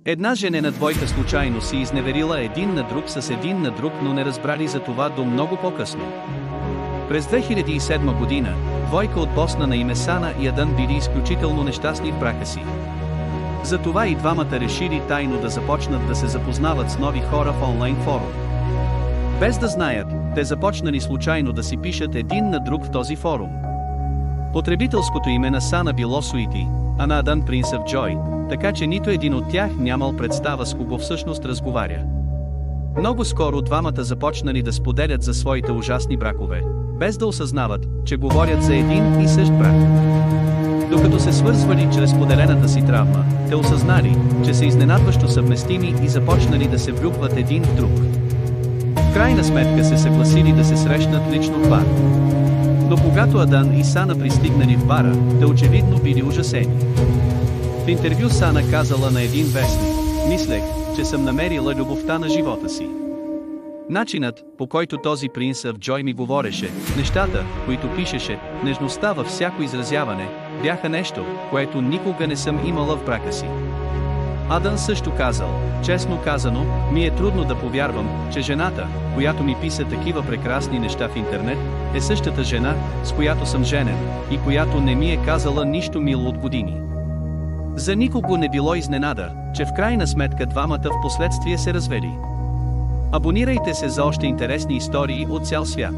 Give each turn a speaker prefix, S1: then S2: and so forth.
S1: Една женена двойка случайно си изневерила един на друг с един на друг, но не разбрали за това до много по-късно. През 2007 година, двойка от Босна на име Сана и Адан били изключително нещастни в брака си. Затова и двамата решили тайно да започнат да се запознават с нови хора в онлайн форум. Без да знаят, те започнали случайно да си пишат един на друг в този форум. Потребителското име на Сана било Суити, а на Адан Prince of Joy, така че нито един от тях нямал представа с кого всъщност разговаря. Много скоро двамата започнали да споделят за своите ужасни бракове, без да осъзнават, че говорят за един и същ брак. Докато се свързвали чрез поделената си травма, те осъзнали, че са изненадващо съвместими и започнали да се влюбват един в друг. В крайна сметка се съгласили да се срещнат лично в бар. Но когато Адан и Сана пристигнали в бара, те очевидно били ужасени. В интервю Сана казала на един вестник: "Мислех, че съм намерила любовта на живота си." Начинът, по който този Prince of Joy ми говореше, нещата, които пишеше, нежността във всяко изразяване, бяха нещо, което никога не съм имала в брака си. Адан също казал: "Честно казано, ми е трудно да повярвам, че жената, която ми писа такива прекрасни неща в интернет, е същата жена, с която съм женен, и която не ми е казала нищо мило от години." За никого не било изненада, че в крайна сметка двамата в последствие се развели. Абонирайте се за още интересни истории от цял свят.